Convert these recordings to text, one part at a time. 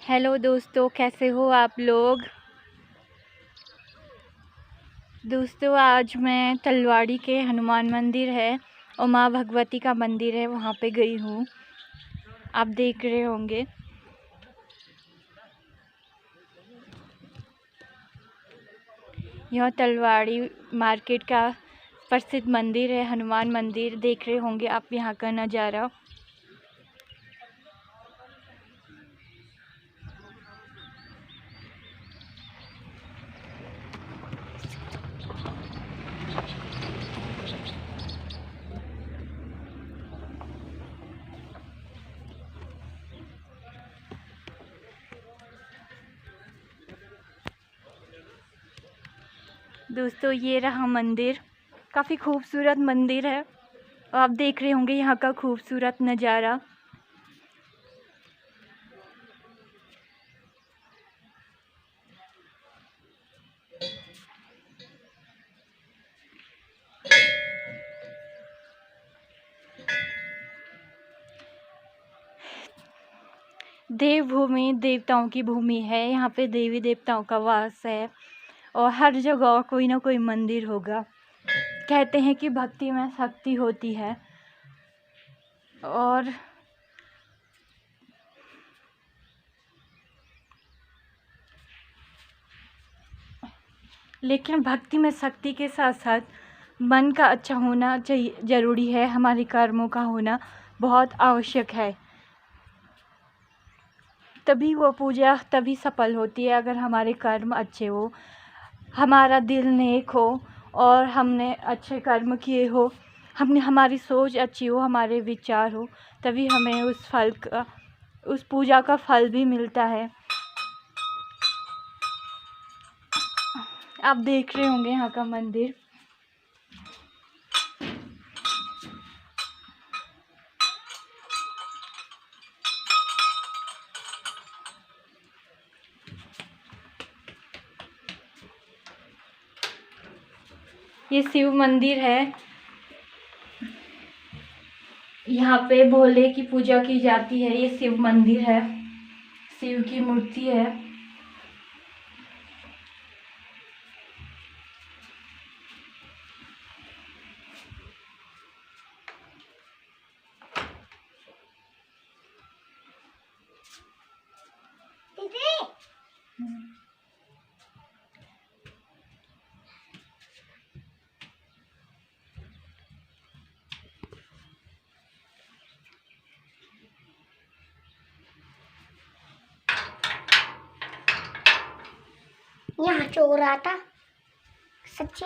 Hello दोस्तों, कैसे हो आप लोग। दोस्तों आज मैं तलवाड़ी के हनुमान मंदिर है और माँ भगवती का मंदिर है, वहाँ पे गई हूँ। आप देख रहे होंगे। यह तलवाड़ी मार्केट का प्रसिद्ध मंदिर है, हनुमान मंदिर। देख रहे होंगे आप यहाँ का नज़ारा। दोस्तों ये रहा मंदिर, काफ़ी खूबसूरत मंदिर है। आप देख रहे होंगे यहाँ का खूबसूरत नज़ारा। देवभूमि देवताओं की भूमि है, यहाँ पे देवी देवताओं का वास है और हर जगह कोई ना कोई मंदिर होगा। कहते हैं कि भक्ति में शक्ति होती है। और लेकिन भक्ति में शक्ति के साथ साथ मन का अच्छा होना चाहिए, ज़रूरी है। हमारे कर्मों का होना बहुत आवश्यक है, तभी वो पूजा तभी सफल होती है। अगर हमारे कर्म अच्छे हो, हमारा दिल नेक हो और हमने अच्छे कर्म किए हो, हमारी सोच अच्छी हो, हमारे विचार हो, तभी हमें उस पूजा का फल भी मिलता है। आप देख रहे होंगे यहाँ का मंदिर। ये शिव मंदिर है, यहाँ पे भोले की पूजा की जाती है। ये शिव मंदिर है, शिव की मूर्ति है। यहाँ चोर आता सच्ची।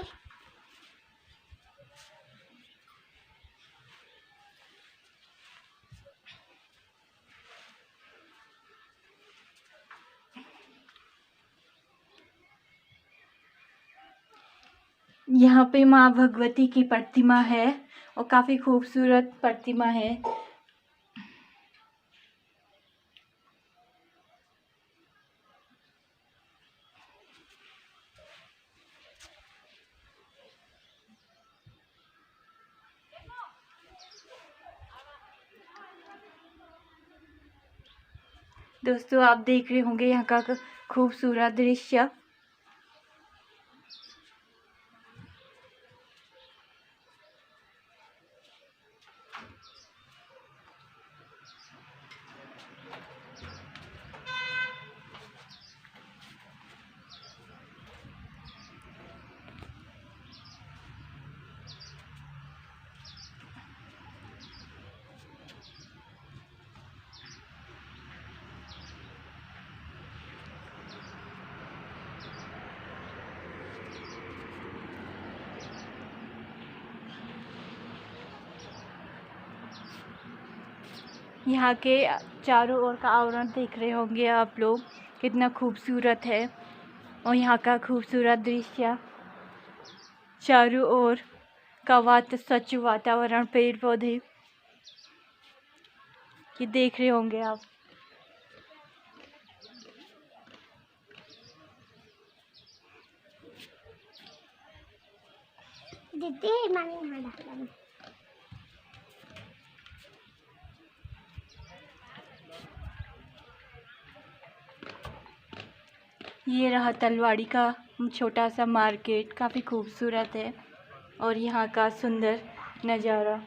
यहाँ पे माँ भगवती की प्रतिमा है और काफ़ी खूबसूरत प्रतिमा है। दोस्तों आप देख रहे होंगे यहाँ का खूबसूरत दृश्य। यहाँ के चारों ओर का आवरण देख रहे होंगे आप लोग, कितना खूबसूरत है। और यहाँ का खूबसूरत दृश्य, चारों ओर का स्वच्छ वातावरण, पेड़ पौधे, ये देख रहे होंगे आप। दीदी मैंने यहाँ डाला। ये रहा तलवाड़ी का छोटा सा मार्केट, काफ़ी खूबसूरत है और यहाँ का सुंदर नज़ारा।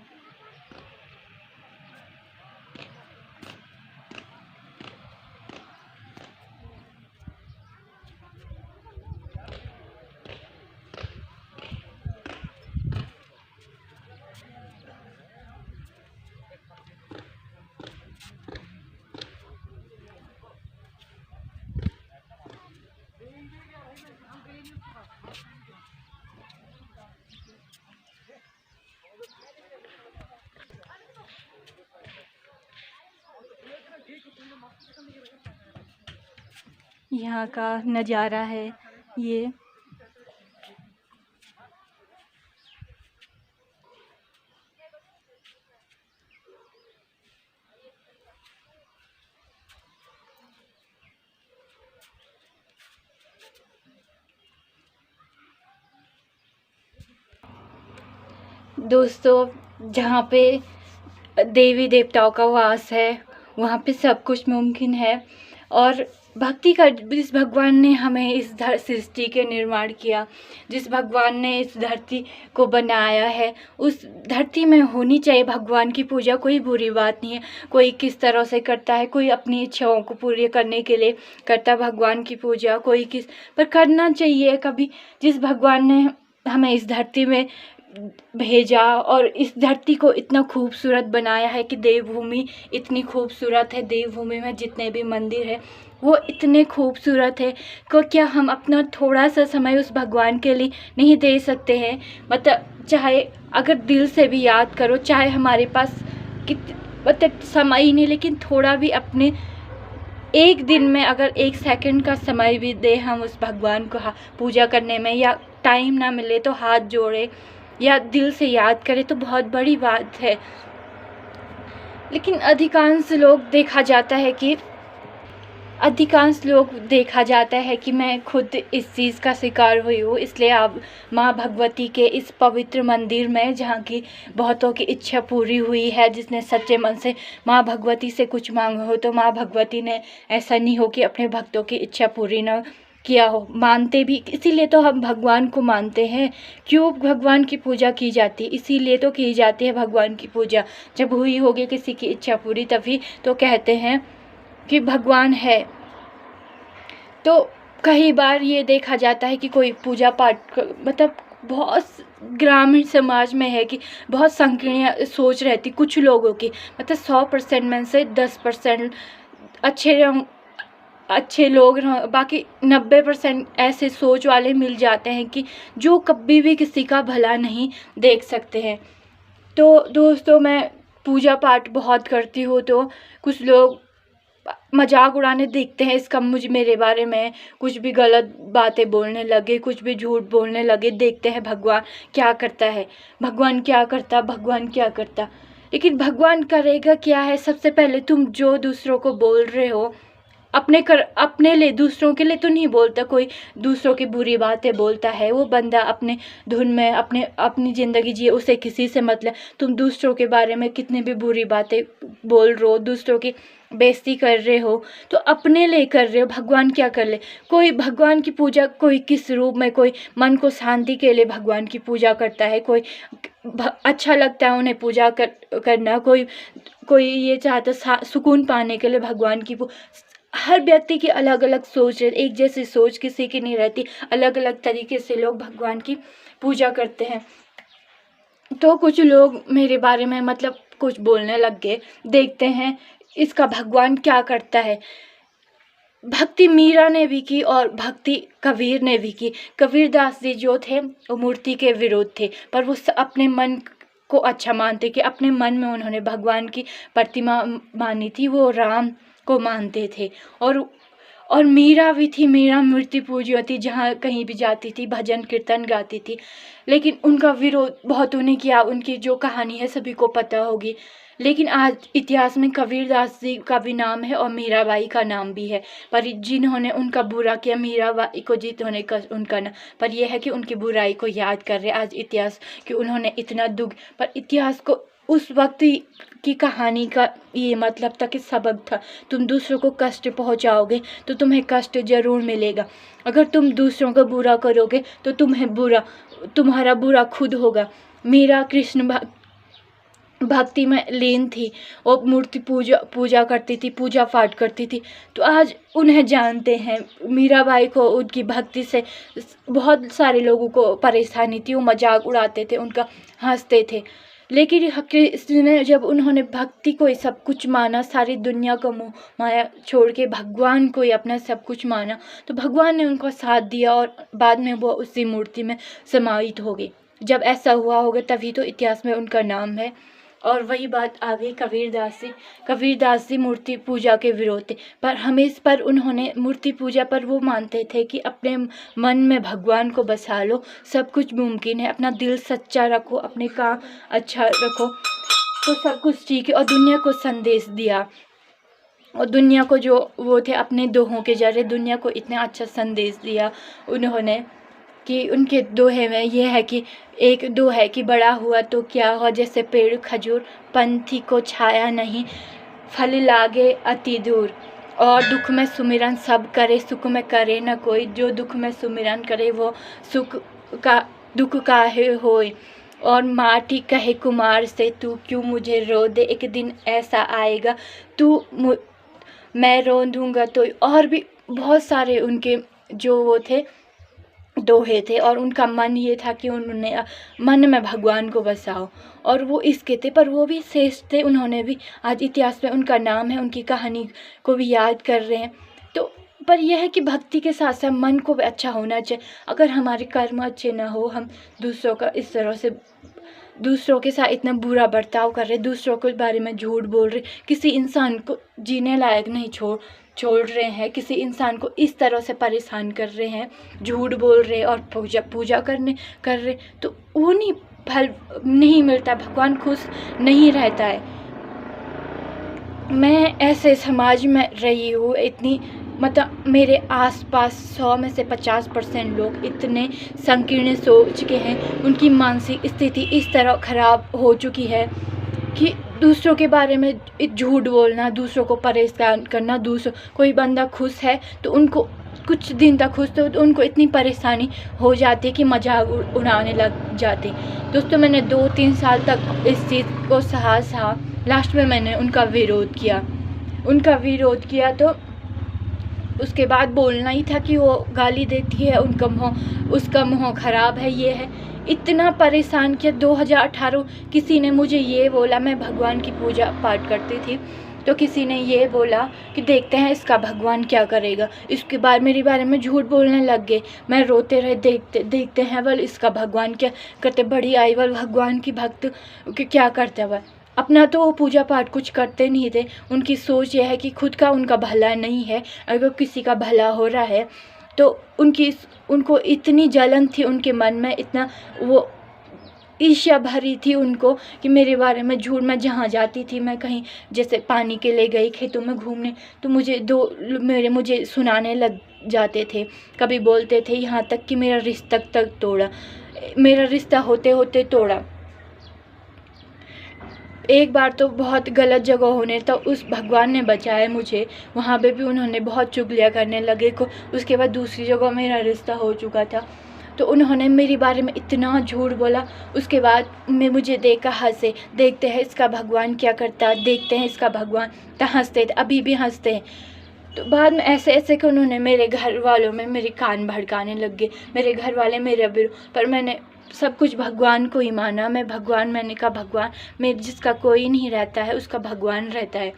यहाँ का नज़ारा है ये। दोस्तों, जहाँ पे देवी देवताओं का वास है वहाँ पे सब कुछ मुमकिन है। और भक्ति का, जिस भगवान ने हमें इस सृष्टि के निर्माण किया, जिस भगवान ने इस धरती को बनाया है, उस धरती में होनी चाहिए भगवान की पूजा। कोई बुरी बात नहीं है। कोई किस तरह से करता है, कोई अपनी इच्छाओं को पूरी करने के लिए करता है भगवान की पूजा, कोई किस पर करना चाहिए कभी। जिस भगवान ने हमें इस धरती में भेजा और इस धरती को इतना खूबसूरत बनाया है कि देवभूमि इतनी खूबसूरत है। देवभूमि में जितने भी मंदिर है वो इतने खूबसूरत है को क्या हम अपना थोड़ा सा समय उस भगवान के लिए नहीं दे सकते हैं? मतलब चाहे अगर दिल से भी याद करो, चाहे हमारे पास मतलब समय ही नहीं, लेकिन थोड़ा भी अपने एक दिन में अगर 1 सेकंड का समय भी दे हम उस भगवान को पूजा करने में, या टाइम ना मिले तो हाथ जोड़े या दिल से याद करें तो बहुत बड़ी बात है। लेकिन अधिकांश लोग देखा जाता है कि मैं खुद इस चीज़ का शिकार हुई हूँ। इसलिए आप माँ भगवती के इस पवित्र मंदिर में, जहाँ की बहुतों की इच्छा पूरी हुई है, जिसने सच्चे मन से माँ भगवती से कुछ मांगा हो, तो माँ भगवती ने ऐसा नहीं हो कि अपने भक्तों की इच्छा पूरी न किया हो। मानते भी इसीलिए तो हम भगवान को मानते हैं। क्यों भगवान की पूजा की जाती है? इसीलिए तो की जाती है भगवान की पूजा। जब हुई होगी किसी की इच्छा पूरी, तभी तो कहते हैं कि भगवान है। तो कई बार ये देखा जाता है कि कोई पूजा पाठ मतलब बहुत ग्रामीण समाज में है कि बहुत संकीर्ण सोच रहती कुछ लोगों की। मतलब 100% में से 10% अच्छे लोग, बाकी 90% ऐसे सोच वाले मिल जाते हैं कि जो कभी भी किसी का भला नहीं देख सकते हैं। तो दोस्तों, मैं पूजा पाठ बहुत करती हूँ, तो कुछ लोग मजाक उड़ाने देखते हैं इसका मेरे बारे में, कुछ भी गलत बातें बोलने लगे, कुछ भी झूठ बोलने लगे। देखते हैं भगवान क्या करता है, भगवान क्या करता। लेकिन भगवान करेगा क्या है? सबसे पहले तुम जो दूसरों को बोल रहे हो अपने लिए, दूसरों के लिए तो नहीं बोलता। कोई दूसरों की बुरी बातें बोलता है, वो बंदा अपने धुन में अपनी ज़िंदगी जिए, उसे किसी से मतलब। तुम दूसरों के बारे में कितनी भी बुरी बातें बोल रहे हो, दूसरों की बेइज्जती कर रहे हो, तो अपने लिए कर रहे हो। भगवान क्या कर ले? कोई भगवान की पूजा कोई किस रूप में, कोई मन को शांति के लिए भगवान की पूजा करता है, कोई अच्छा लगता है उन्हें पूजा करना, कोई ये चाहता सुकून पाने के लिए भगवान की हर व्यक्ति की अलग अलग सोच है। एक जैसी सोच किसी की नहीं रहती। अलग अलग तरीके से लोग भगवान की पूजा करते हैं। तो कुछ लोग मेरे बारे में मतलब कुछ बोलने लग गए। देखते हैं इसका भगवान क्या करता है। भक्ति मीरा ने भी की और भक्ति कबीर ने भी की। कबीरदास जी जो थे वो मूर्ति के विरोध थे, पर वो अपने मन को अच्छा मानते कि अपने मन में उन्होंने भगवान की प्रतिमा मानी थी, वो राम को मानते थे। और मीरा भी थी। मीरा मूर्ति पूजी थी, जहाँ कहीं भी जाती थी भजन कीर्तन गाती थी। लेकिन उनका विरोध बहुतों ने किया। उनकी जो कहानी है सभी को पता होगी। लेकिन आज इतिहास में कबीरदास जी का भी नाम है और मीराबाई का नाम भी है। पर जिन्होंने उनका बुरा किया, मीराबाई को जिन्होंने उनका नाम, पर यह है कि उनकी बुराई को याद कर रहे आज इतिहास कि उन्होंने इतना दुख, पर इतिहास को उस वक्त की कहानी का ये मतलब था कि सबक था, तुम दूसरों को कष्ट पहुंचाओगे तो तुम्हें कष्ट जरूर मिलेगा। अगर तुम दूसरों को बुरा करोगे तो तुम्हारा बुरा खुद होगा। मीरा कृष्ण भक्ति में लीन थी और मूर्ति पूजा करती थी, पूजा पाठ करती थी। तो आज उन्हें जानते हैं। मीराबाई को उनकी भक्ति से बहुत सारे लोगों को परेशानी थी, वो मजाक उड़ाते थे, उनका हंसते थे। लेकिन कृष्ण ने जब उन्होंने भक्ति को ही सब कुछ माना, सारी दुनिया को मोह माया छोड़ के भगवान को ही अपना सब कुछ माना, तो भगवान ने उनका साथ दिया और बाद में वो उसी मूर्ति में समाहित हो गई। जब ऐसा हुआ होगा तभी तो इतिहास में उनका नाम है। और वही बात आ गई कबीरदास जी मूर्ति पूजा के विरोध थे, पर उन्होंने मूर्ति पूजा पर वो मानते थे कि अपने मन में भगवान को बसा लो, सब कुछ मुमकिन है, अपना दिल सच्चा रखो, अपने काम अच्छा रखो तो सब कुछ ठीक है। और दुनिया को संदेश दिया, और दुनिया को जो वो थे अपने दोहों के जरिए दुनिया को इतना अच्छा संदेश दिया उन्होंने कि उनके दोहे में ये है कि एक दो है कि बड़ा हुआ तो क्या हुआ, जैसे पेड़ खजूर, पंथी को छाया नहीं, फल लागे अति दूर। और दुख में सुमिरन सब करे, सुख में करे न कोई, जो दुख में सुमिरन करे वो दुख काहे होए। और माटी कहे कुमार से, तू क्यों मुझे रो दे, एक दिन ऐसा आएगा मैं रो दूंगा। तो और भी बहुत सारे उनके जो वो थे दोहे थे, और उनका मन ये था कि उन्होंने मन में भगवान को बसाओ, और वो इसके थे, पर वो भी श्रेष्ठ थे। उन्होंने भी आज इतिहास में उनका नाम है, उनकी कहानी को भी याद कर रहे हैं। तो पर यह है कि भक्ति के साथ साथ मन को भी अच्छा होना चाहिए। अगर हमारे कर्म अच्छे ना हो, हम दूसरों का इस तरह से दूसरों के साथ इतना बुरा बर्ताव कर रहे, दूसरों के बारे में झूठ बोल रहे, किसी इंसान को जीने लायक नहीं छोड़ रहे हैं, किसी इंसान को इस तरह से परेशान कर रहे हैं, झूठ बोल रहे और पूजा कर रहे, तो वो नहीं फल नहीं मिलता, भगवान खुश नहीं रहता है। मैं ऐसे समाज में रही हूँ, इतनी मतलब मेरे आसपास 100 में से 50% लोग इतने संकीर्ण सोच के हैं, उनकी मानसिक स्थिति इस तरह खराब हो चुकी है कि दूसरों के बारे में झूठ बोलना, दूसरों को परेशान करना, कोई बंदा खुश है तो उनको कुछ दिन तक खुश तो उनको इतनी परेशानी हो जाती है कि मजाक उड़ाने लग जाते। दोस्तों, मैंने 2-3 साल तक इस चीज़ को सहा, लास्ट में मैंने उनका विरोध किया तो उसके बाद बोलना ही था कि वो गाली देती है, उसका मुँह खराब है, ये है। इतना परेशान किया। 2018 किसी ने मुझे ये बोला, मैं भगवान की पूजा पाठ करती थी, तो किसी ने ये बोला कि देखते हैं इसका भगवान क्या करेगा। इसके बाद मेरे बारे में झूठ बोलने लग गए। मैं रोते रहे, देखते हैं वल इसका भगवान क्या करते, बड़ी आई वल भगवान की भक्त क्या करते वह। अपना तो वो पूजा पाठ कुछ करते नहीं थे। उनकी सोच यह है कि खुद का उनका भला नहीं है, अगर किसी का भला हो रहा है तो उनको इतनी जलन थी उनके मन में, इतना वो ईर्ष्या भरी थी उनको कि मेरे बारे में झूठ। मैं जहाँ जाती थी, मैं कहीं जैसे पानी के लिए गई खेतों में घूमने, तो मुझे सुनाने लग जाते थे। कभी बोलते थे यहाँ तक कि मेरा रिश्ता तक तोड़ा, मेरा रिश्ता होते होते तोड़ा। एक बार तो बहुत गलत जगह होने तो उस भगवान ने बचाया मुझे, वहाँ पे भी उन्होंने बहुत चुगलियाँ करने लगे को। उसके बाद दूसरी जगह मेरा रिश्ता हो चुका था, तो उन्होंने मेरे बारे में इतना झूठ बोला। उसके बाद मुझे देखा हंसे, देखते हैं इसका भगवान क्या करता, देखते हैं इसका भगवान, तो हंसते थे, अभी भी हंसते हैं। तो बाद में ऐसे कि उन्होंने मेरे घर वालों में मेरे कान भड़काने लग गए, मेरे घर वाले मेरे विरोध। पर मैंने सब कुछ भगवान को ही माना। मैंने कहा भगवान में जिसका कोई नहीं रहता है उसका भगवान रहता है।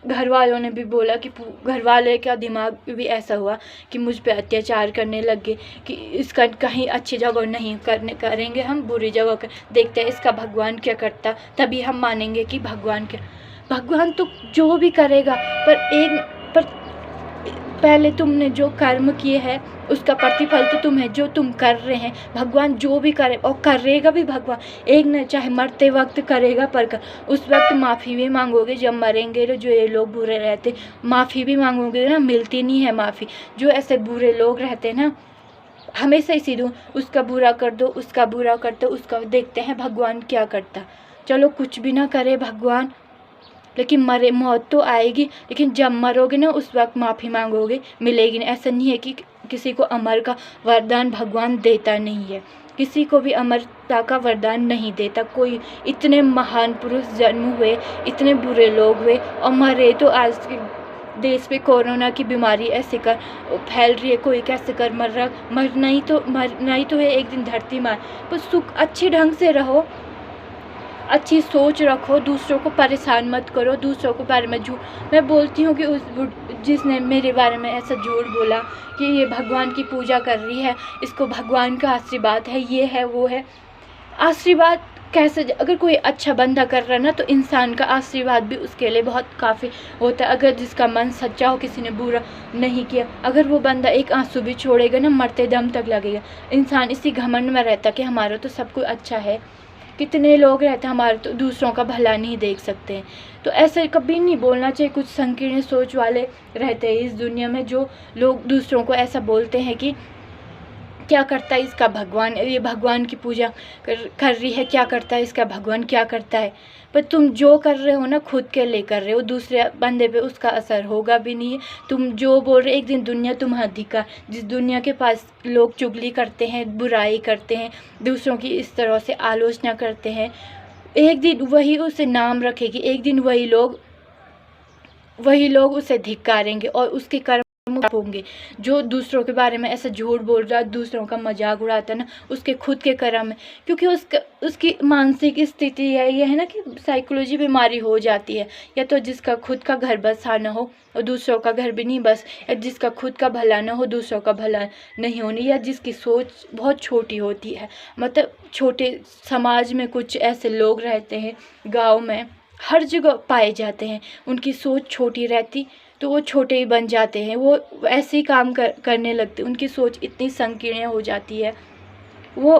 घर वालों ने भी बोला कि घर वाले का दिमाग भी ऐसा हुआ कि मुझ पे अत्याचार करने लग गए कि इसका कहीं अच्छी जगह नहीं करेंगे, हम बुरी जगह कर, देखते हैं इसका भगवान क्या करता, तभी हम मानेंगे कि भगवान तो जो भी करेगा, पर पहले तुमने जो कर्म किए हैं उसका प्रतिफल तो तुम्हें जो तुम कर रहे हैं, भगवान जो भी करे और करेगा भी भगवान, एक न चाहे मरते वक्त करेगा, पर उस वक्त माफ़ी भी मांगोगे। जब मरेंगे तो जो ये लोग बुरे रहते, माफ़ी भी मांगोगे ना, मिलती नहीं है माफ़ी। जो ऐसे बुरे लोग रहते ना, हमेशा इसी दो, उसका बुरा कर दो, उसका बुरा कर दो, उसका देखते हैं भगवान क्या करता। चलो कुछ भी ना करे भगवान, लेकिन मरे मौत तो आएगी, लेकिन जब मरोगे ना उस वक्त माफ़ी मांगोगे, मिलेगी नहीं। ऐसा नहीं है कि किसी को अमर का वरदान भगवान देता नहीं है, किसी को भी अमरता का वरदान नहीं देता। कोई इतने महान पुरुष जन्म हुए, इतने बुरे लोग हुए और मरे। तो आज के देश पे कोरोना की बीमारी ऐसे कर फैल रही है, कोई कैसे कर मर रहा, मरना ही तो है एक दिन धरती मार। पर सुख अच्छे ढंग से रहो, अच्छी सोच रखो, दूसरों को परेशान मत करो, दूसरों के बारे में झूठ। मैं बोलती हूँ कि जिसने मेरे बारे में ऐसा झूठ बोला कि ये भगवान की पूजा कर रही है, इसको भगवान का आशीर्वाद है, ये है वो है। आशीर्वाद कैसे, अगर कोई अच्छा बंदा कर रहा है ना तो इंसान का आशीर्वाद भी उसके लिए बहुत काफ़ी होता है। अगर जिसका मन सच्चा हो, किसी ने बुरा नहीं किया, अगर वो बंदा एक आंसू भी छोड़ेगा ना, मरते दम तक लगेगा। इंसान इसी घमंड में रहता कि हमारा तो सब कुछ अच्छा है। कितने लोग रहते हैं हमारे तो दूसरों का भला नहीं देख सकते हैं। तो ऐसे कभी नहीं बोलना चाहिए। कुछ संकीर्ण सोच वाले रहते हैं इस दुनिया में, जो लोग दूसरों को ऐसा बोलते हैं कि क्या करता है इसका भगवान, ये भगवान की पूजा कर रही है, क्या करता है इसका भगवान, क्या करता है। पर तुम जो कर रहे हो ना खुद के लिए कर रहे हो, दूसरे बंदे पे उसका असर होगा भी नहीं है। तुम जो बोल रहे, एक दिन दुनिया तुम्हारा धिक्कार, जिस दुनिया के पास लोग चुगली करते हैं, बुराई करते हैं, दूसरों की इस तरह से आलोचना करते हैं, एक दिन वही उसे नाम रखेगी, एक दिन वही लोग उसे धिक्कारेंगे और उसके कर्म होंगे। जो दूसरों के बारे में ऐसा झूठ बोल रहा है, दूसरों का मजाक उड़ाता है ना, उसके खुद के कर्म है। क्योंकि उसकी मानसिक स्थिति है, ये है ना कि साइकोलॉजी बीमारी हो जाती है। या तो जिसका खुद का घर बसा ना हो और दूसरों का घर भी नहीं बस, या जिसका खुद का भला ना हो, दूसरों का भला नहीं होने, या जिसकी सोच बहुत छोटी होती है। मतलब छोटे समाज में कुछ ऐसे लोग रहते हैं, गाँव में हर जगह पाए जाते हैं, उनकी सोच छोटी रहती तो वो छोटे ही बन जाते हैं, वो ऐसे ही काम करने लगते, उनकी सोच इतनी संकीर्ण हो जाती है, वो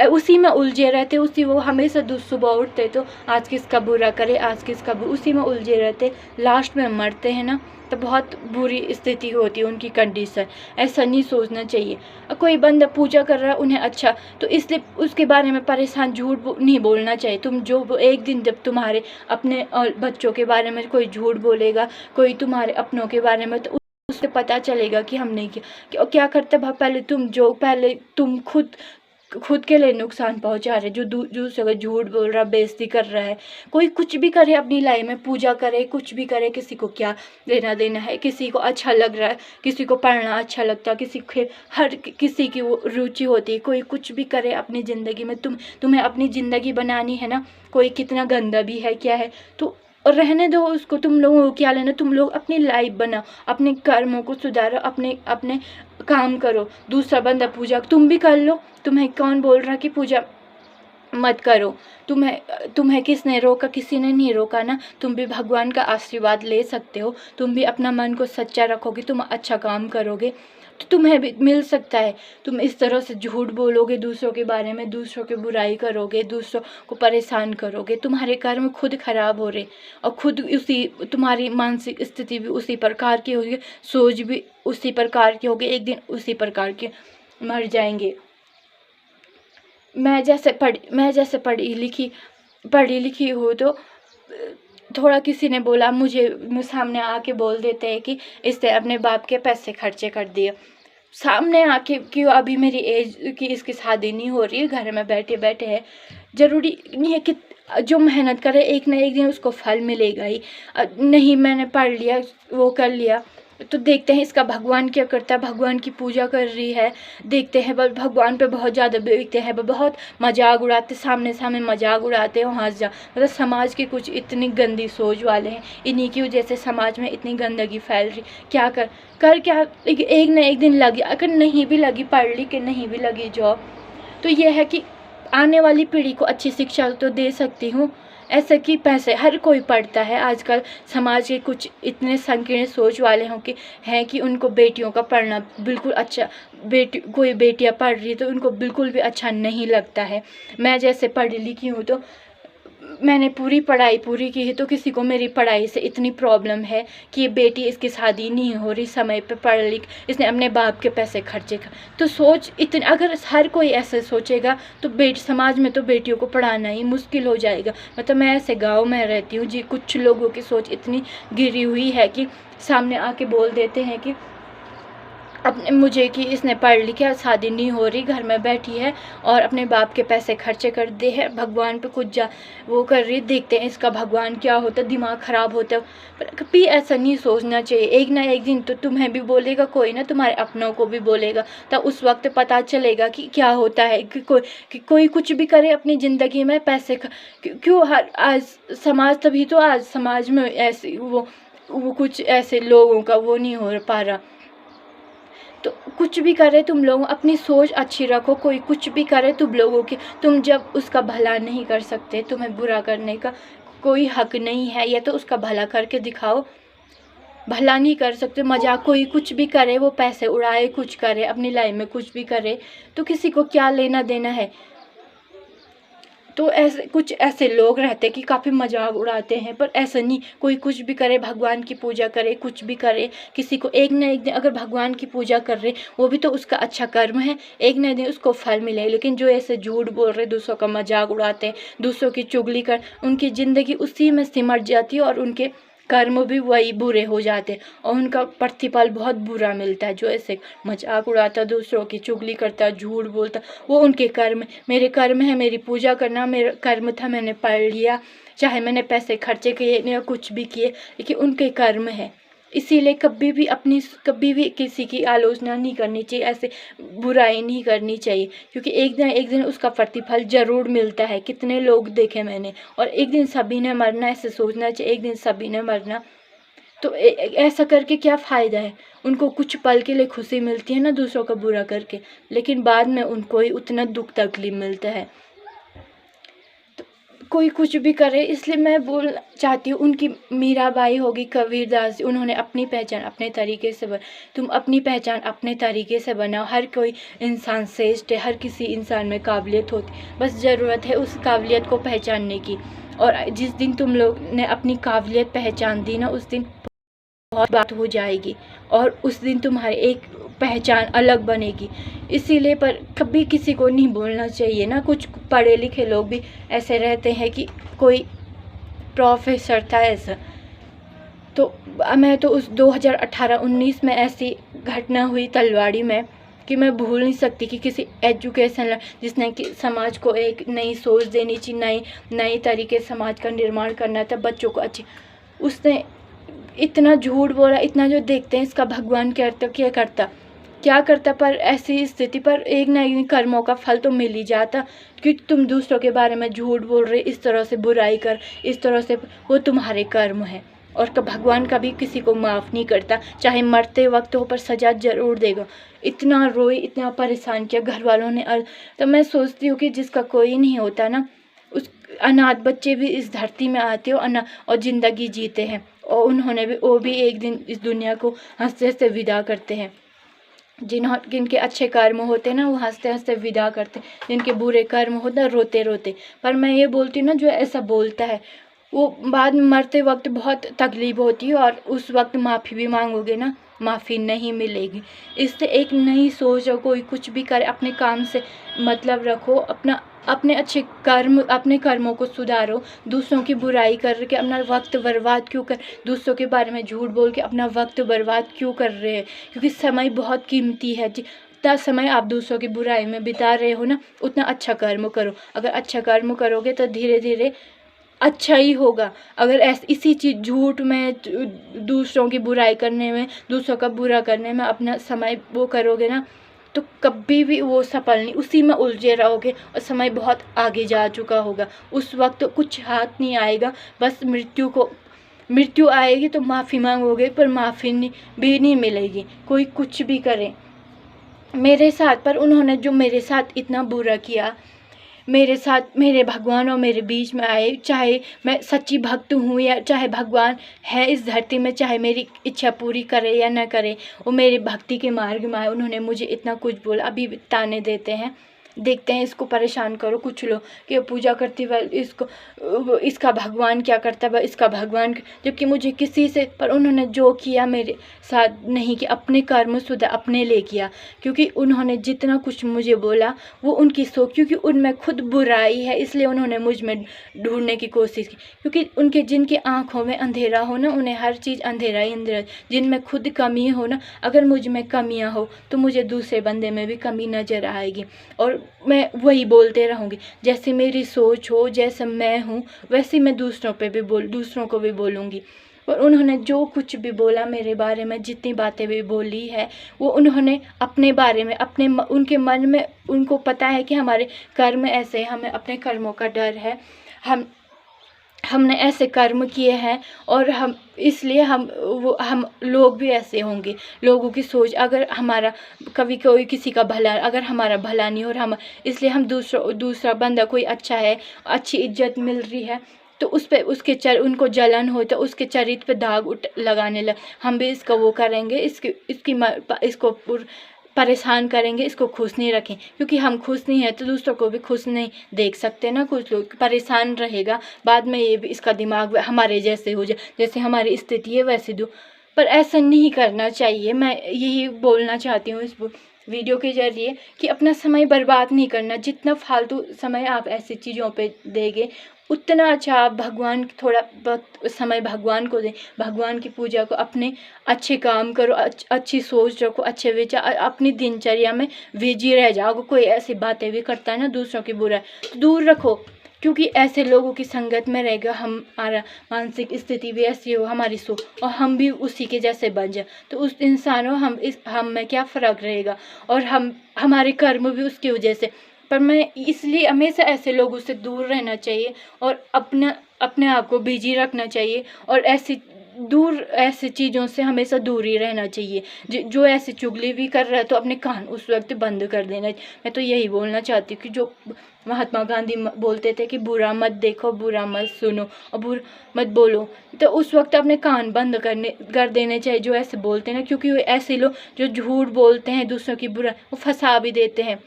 उसी में उलझे रहते, वो हमेशा सुबह उठते तो आज किसका बुरा करे, आज किसका उसी में उलझे रहते, लास्ट में मरते हैं ना तो बहुत बुरी स्थिति होती है उनकी कंडीशन। ऐसा नहीं सोचना चाहिए। कोई बंदा पूजा कर रहा है उन्हें अच्छा, तो इसलिए उसके बारे में परेशान झूठ नहीं बोलना चाहिए। तुम जो एक दिन जब तुम्हारे अपने और बच्चों के बारे में कोई झूठ बोलेगा, कोई तुम्हारे अपनों के बारे में, तो उससे पता चलेगा कि हमने क्या करते भाई। पहले तुम खुद के लिए नुकसान पहुंचा रहे, जो दूसरे को झूठ बोल रहा, बेइज्जती कर रहा है। कोई कुछ भी करे अपनी लाइफ में, पूजा करे, कुछ भी करे, किसी को क्या लेना देना है। किसी को अच्छा लग रहा है, किसी को पढ़ना अच्छा लगता है, हर किसी की वो रुचि होती है। कोई कुछ भी करे अपनी ज़िंदगी में, तुम्हें अपनी ज़िंदगी बनानी है ना। कोई कितना गंदा भी है, क्या है, तो रहने दो उसको। तुम लोगों को क्या लेना, तुम लोग अपनी लाइफ बनाओ, अपने कर्मों को सुधारो, अपने काम करो। दूसरा बंदा पूजा तुम भी कर लो, तुम्हें कौन बोल रहा कि पूजा मत करो। तुम्हें किसने रोका, किसी ने नहीं रोका ना। तुम भी भगवान का आशीर्वाद ले सकते हो, तुम भी अपना मन को सच्चा रखोगे, तुम अच्छा काम करोगे तो तुम्हें भी मिल सकता है। तुम इस तरह से झूठ बोलोगे दूसरों के बारे में, दूसरों की बुराई करोगे, दूसरों को परेशान करोगे, तुम्हारे कर्म खुद खराब हो रहे और खुद तुम्हारी मानसिक स्थिति भी उसी प्रकार की होगी, सोच भी उसी प्रकार की होगी, एक दिन उसी प्रकार के मर जाएंगे। मैं जैसे पढ़ी लिखी हूँ तो थोड़ा किसी ने बोला, मुझे सामने आके बोल देते हैं कि इसने अपने बाप के पैसे खर्चे कर दिए। सामने आके क्यों, अभी मेरी एज की इसकी शादी नहीं हो रही है, घर में बैठे बैठे है। ज़रूरी नहीं है कि जो मेहनत करे एक ना एक दिन उसको फल मिलेगा ही। नहीं मैंने पढ़ लिया, वो कर लिया, तो देखते हैं इसका भगवान क्या करता है। भगवान की पूजा कर रही है, देखते हैं बस भगवान पे बहुत ज़्यादा देखते हैं, बहुत मजाक उड़ाते, सामने मजाक उड़ाते हैं, हंस जा। मतलब समाज के कुछ इतनी गंदी सोच वाले हैं, इन्हीं की वजह से समाज में इतनी गंदगी फैल रही। क्या कर क्या एक ना एक दिन लगी, अगर नहीं भी लगी पढ़ ली के नहीं भी लगी जॉब, तो यह है कि आने वाली पीढ़ी को अच्छी शिक्षा तो दे सकती हूँ। ऐसा कि पैसे हर कोई पढ़ता है आजकल। समाज के कुछ इतने संकीर्ण सोच वाले हैं कि उनको बेटियों का पढ़ना बिल्कुल अच्छा, कोई बेटियां पढ़ रही है तो उनको बिल्कुल भी अच्छा नहीं लगता है। मैं जैसे पढ़ी लिखी हूँ तो मैंने पूरी पढ़ाई पूरी की है, तो किसी को मेरी पढ़ाई से इतनी प्रॉब्लम है कि ये बेटी इसकी शादी नहीं हो रही समय पे, पढ़ लिख इसने अपने बाप के पैसे खर्चे कर। तो सोच इतनी, अगर हर कोई ऐसे सोचेगा तो समाज में तो बेटियों को पढ़ाना ही मुश्किल हो जाएगा। मतलब मैं ऐसे गाँव में रहती हूँ जी, कुछ लोगों की सोच इतनी गिरी हुई है कि सामने आके बोल देते हैं कि अपने मुझे कि इसने पढ़ लिखा, शादी नहीं हो रही, घर में बैठी है और अपने बाप के पैसे खर्चे कर दे है, भगवान पे कुछ वो कर रही, देखते हैं इसका भगवान क्या होता, दिमाग ख़राब होता। पर कभी ऐसा नहीं सोचना चाहिए। एक ना एक दिन तो तुम्हें भी बोलेगा कोई ना, तुम्हारे अपनों को भी बोलेगा, तब उस वक्त पता चलेगा कि क्या होता है कि कोई कुछ भी करे अपनी ज़िंदगी में पैसे क्यों हर आज समाज, तभी तो आज समाज में ऐसे वो कुछ ऐसे लोगों का वो नहीं हो पा रहा। तो कुछ भी करे तुम लोग अपनी सोच अच्छी रखो, कोई कुछ भी करे तुम लोगों की, तुम जब उसका भला नहीं कर सकते, तुम्हें बुरा करने का कोई हक नहीं है, या तो उसका भला करके दिखाओ। भला नहीं कर सकते, मजाक कोई कुछ भी करे, वो पैसे उड़ाए, कुछ करे अपनी लाइफ में कुछ भी करे, तो किसी को क्या लेना देना है। तो ऐसे कुछ ऐसे लोग रहते कि काफ़ी मजाक उड़ाते हैं, पर ऐसा नहीं, कोई कुछ भी करे, भगवान की पूजा करे, कुछ भी करे, किसी को एक ना एक दिन अगर भगवान की पूजा कर रहे, वो भी तो उसका अच्छा कर्म है, एक ना एक दिन उसको फल मिले। लेकिन जो ऐसे झूठ बोल रहे, दूसरों का मजाक उड़ाते हैं, दूसरों की चुगली कर, उनकी ज़िंदगी उसी में सिमट जाती है और उनके कर्म भी वही बुरे हो जाते हैं और उनका प्रतिफल बहुत बुरा मिलता है। जो ऐसे मजाक उड़ाता, दूसरों की चुगली करता, झूठ बोलता, वो उनके कर्म, मेरे कर्म है, मेरी पूजा करना मेरा कर्म था, मैंने पढ़ लिया, चाहे मैंने पैसे खर्चे किए या कुछ भी किए, लेकिन उनके कर्म है। इसीलिए कभी भी किसी की आलोचना नहीं करनी चाहिए, ऐसे बुराई नहीं करनी चाहिए, क्योंकि एक दिन उसका प्रतिफल ज़रूर मिलता है। कितने लोग देखे मैंने, और एक दिन सभी ने मरना, ऐसे सोचना चाहिए एक दिन सभी ने मरना। तो ऐसा करके क्या फ़ायदा है। उनको कुछ पल के लिए खुशी मिलती है ना दूसरों का बुरा करके, लेकिन बाद में उनको ही उतना दुख तकलीफ मिलता है। कोई कुछ भी करे, इसलिए मैं बोलना चाहती हूँ, उनकी मीराबाई होगी, कबीरदास जी, उन्होंने अपनी पहचान अपने तरीके से तुम अपनी पहचान अपने तरीके से बनाओ। हर कोई इंसान श्रेष्ठ है, हर किसी इंसान में काबिलियत होती, बस ज़रूरत है उस काबिलियत को पहचानने की। और जिस दिन तुम लोग ने अपनी काबिलियत पहचान दी ना, उस दिन बहुत बात हो जाएगी और उस दिन तुम्हारी एक पहचान अलग बनेगी। इसीलिए पर कभी किसी को नहीं बोलना चाहिए ना। कुछ पढ़े लिखे लोग भी ऐसे रहते हैं कि कोई प्रोफेसर था ऐसा, तो मैं तो उस 2018-19 में ऐसी घटना हुई तलवाड़ी में कि मैं भूल नहीं सकती कि किसी एजुकेशन जिसने कि समाज को एक नई सोच देनी चाहिए, नई तरीके समाज का निर्माण करना था, बच्चों को अच्छी, उसने इतना झूठ बोला, इतना जो देखते हैं इसका भगवान क्या करता, पर ऐसी स्थिति पर एक ना एक कर्मों का फल तो मिल ही जाता। क्योंकि तुम दूसरों के बारे में झूठ बोल रहे, इस तरह से बुराई कर, इस तरह से, वो तुम्हारे कर्म है और भगवान कभी किसी को माफ़ नहीं करता, चाहे मरते वक्त हो, पर सज़ा ज़रूर देगा। इतना रोई, इतना परेशान किया घर वालों ने। तो मैं सोचती हूँ कि जिसका कोई नहीं होता ना, उस अनाथ बच्चे भी इस धरती में आते हो और ज़िंदगी जीते हैं, और उन्होंने भी वो भी एक दिन इस दुनिया को हंसते हंसते विदा करते हैं। जिनके अच्छे कर्म होते हैं ना, वो हंसते हंसते विदा करते हैं, जिनके बुरे कर्म होते हैं रोते रोते। पर मैं ये बोलती हूँ ना, जो ऐसा बोलता है वो बाद में मरते वक्त बहुत तकलीफ होती है, और उस वक्त माफ़ी भी मांगोगे ना, माफ़ी नहीं मिलेगी। इससे एक नई सोच हो, कोई कुछ भी करे अपने काम से मतलब रखो, अपने अच्छे कर्म, अपने कर्मों को सुधारो। दूसरों की बुराई करके अपना वक्त बर्बाद क्यों कर, दूसरों के बारे में झूठ बोल के अपना वक्त बर्बाद क्यों कर रहे हैं। क्योंकि समय बहुत कीमती है, जितना समय आप दूसरों की बुराई में बिता रहे हो ना, उतना अच्छा कर्म करो। अगर अच्छा कर्म करोगे तो धीरे धीरे अच्छा ही होगा। अगर इसी चीज़ झूठ में, दूसरों की बुराई करने में, दूसरों का बुरा करने में अपना समय वो करोगे ना, तो कभी भी वो सफल नहीं, उसी में उलझे रहोगे और समय बहुत आगे जा चुका होगा। उस वक्त कुछ हाथ नहीं आएगा, बस मृत्यु आएगी तो माफ़ी मांगोगे, पर माफ़ी भी नहीं मिलेगी, कोई कुछ भी करे। मेरे साथ, पर उन्होंने जो मेरे साथ इतना बुरा किया, मेरे साथ मेरे भगवान और मेरे बीच में आए, चाहे मैं सच्ची भक्त हूँ या चाहे भगवान है इस धरती में, चाहे मेरी इच्छा पूरी करे या ना करे, वो मेरे भक्ति के मार्ग में आए। उन्होंने मुझे इतना कुछ बोला, अभी ताने देते हैं, देखते हैं इसको परेशान करो कुछ लोग कि पूजा करती है इसका भगवान क्या करता है, इसका भगवान, जबकि मुझे किसी से, पर उन्होंने जो किया मेरे साथ नहीं कि अपने कर्म सुधा अपने लिए किया, क्योंकि उन्होंने जितना कुछ मुझे बोला वो उनकी सोच, क्योंकि उनमें खुद बुराई है इसलिए उन्होंने मुझ में ढूंढने की कोशिश की, क्योंकि उनके जिनकी आँखों में अंधेरा हो ना, उन्हें हर चीज़ अंधेरा ही अंधेरा, जिनमें खुद कमी हो ना, अगर मुझ में कमियाँ हो तो मुझे दूसरे बंदे में भी कमी नज़र आएगी और मैं वही बोलते रहूँगी। जैसे मेरी सोच हो, जैसे मैं हूँ वैसे मैं दूसरों को भी बोलूँगी। और उन्होंने जो कुछ भी बोला मेरे बारे में, जितनी बातें भी बोली है वो उन्होंने अपने बारे में, उनके मन में उनको पता है कि हमारे कर्म ऐसे हैं, हमें अपने कर्मों का डर है, हमने ऐसे कर्म किए हैं और इसलिए हम लोग भी ऐसे होंगे। लोगों की सोच, अगर हमारा कभी कोई किसी का भला, अगर हमारा भला नहीं हो और हम इसलिए हम दूसरा बंदा कोई अच्छा है, अच्छी इज्जत मिल रही है तो उस पे उनको जलन हो तो उसके चरित्र पे दाग लगाने लग, हम भी इसका वो करेंगे, इसको परेशान करेंगे, इसको खुश नहीं रखें, क्योंकि हम खुश नहीं है तो दूसरों को भी खुश नहीं देख सकते ना। कुछ लोग परेशान रहेगा, बाद में ये भी इसका दिमाग हमारे जैसे हो जाए, जैसे हमारी स्थिति है वैसे दो, पर ऐसा नहीं करना चाहिए। मैं यही बोलना चाहती हूँ इस वीडियो के जरिए कि अपना समय बर्बाद नहीं करना। जितना फालतू समय आप ऐसी चीज़ों पे देंगे उतना अच्छा आप थोड़ा बहुत समय भगवान को दें, भगवान की पूजा को, अपने अच्छे काम करो, अच्छी सोच रखो, अच्छे विचार अपनी दिनचर्या में बिजी रह जाओ। अगर कोई ऐसी बातें भी करता है ना दूसरों की बुराई तो दूर रखो, क्योंकि ऐसे लोगों की संगत में रहेगा हमारा मानसिक स्थिति भी ऐसी हो, हमारी सोच, और हम भी उसी के जैसे बन जाए तो उस इंसान हम में क्या फ़र्क रहेगा, और हमारे कर्म भी उसकी वजह से। पर मैं इसलिए हमेशा ऐसे लोगों से दूर रहना चाहिए और अपने आप को बिजी रखना चाहिए, और ऐसी चीज़ों से हमेशा दूर ही रहना चाहिए। जो ऐसी चुगली भी कर रहा है तो अपने कान उस वक्त बंद कर देना। मैं तो यही बोलना चाहती हूँ कि जो महात्मा गांधी बोलते थे कि बुरा मत देखो, बुरा मत सुनो और बुरा मत बोलो, तो उस वक्त अपने कान बंद कर देने चाहिए जो ऐसे बोलते हैं ना, क्योंकि वो ऐसे लोग जो झूठ बोलते हैं दूसरों की बुरा, वो फंसा भी देते हैं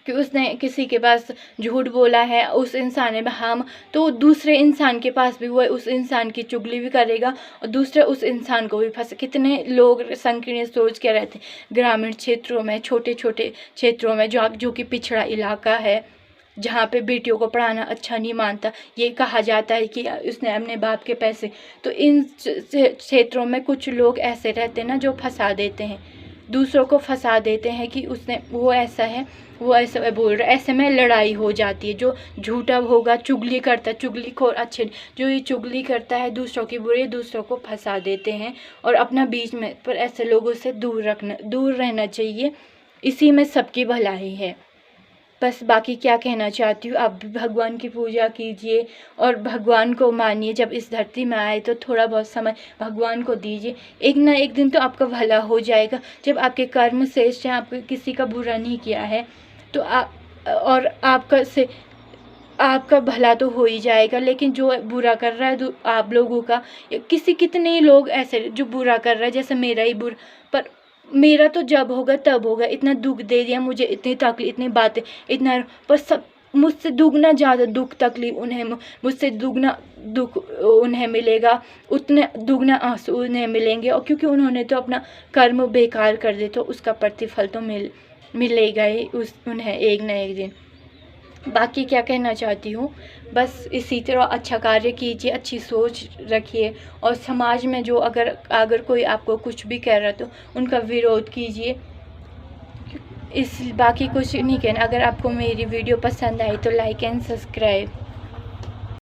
कि उसने किसी के पास झूठ बोला है, उस इंसान ने हम, तो दूसरे इंसान के पास भी वो उस इंसान की चुगली भी करेगा और दूसरे उस इंसान को भी कितने लोग संकीर्ण सोच के रहते हैं ग्रामीण क्षेत्रों में, छोटे छोटे क्षेत्रों में, जो कि पिछड़ा इलाका है, जहाँ पे बेटियों को पढ़ाना अच्छा नहीं मानता। ये कहा जाता है कि उसने अपने बाप के पैसे, तो इन क्षेत्रों में कुछ लोग ऐसे रहते हैं ना जो फंसा देते हैं, दूसरों को फंसा देते हैं कि वो ऐसा है, वो ऐसा बोल रहा है, ऐसे में लड़ाई हो जाती है। जो झूठा होगा, चुगली करता है, चुगलीखोर अच्छे, जो ये चुगली करता है दूसरों की बुरी, दूसरों को फंसा देते हैं और अपना बीच में, पर ऐसे लोगों से दूर रहना चाहिए। इसी में सबकी भलाई है। बस बाकी क्या कहना चाहती हूँ, आप भी भगवान की पूजा कीजिए और भगवान को मानिए। जब इस धरती में आए तो थोड़ा बहुत समय भगवान को दीजिए, एक ना एक दिन तो आपका भला हो जाएगा। जब आपके कर्म श्रेष्ठ हैं, आपको किसी का बुरा नहीं किया है तो आपका भला तो हो ही जाएगा। लेकिन जो बुरा कर रहा है आप लोगों का, कितने लोग ऐसे जो बुरा कर रहा है, जैसे मेरा ही बुरा, पर मेरा तो जब होगा तब होगा। इतना दुख दे दिया मुझे, इतनी तकलीफ, इतनी बातें, इतना, पर सब मुझसे दुगना ज़्यादा दुख तकलीफ मुझसे दुगना दुख उन्हें मिलेगा, उतने दुगना आंसू उन्हें मिलेंगे। और क्योंकि उन्होंने तो अपना कर्म बेकार कर दे तो उसका प्रतिफल तो मिलेगा ही उन्हें एक न एक दिन। बाकी क्या कहना चाहती हूँ, बस इसी तरह अच्छा कार्य कीजिए, अच्छी सोच रखिए और समाज में जो अगर कोई आपको कुछ भी कह रहा तो उनका विरोध कीजिए। बाकी कुछ नहीं कहना। अगर आपको मेरी वीडियो पसंद आई तो लाइक एंड सब्सक्राइब।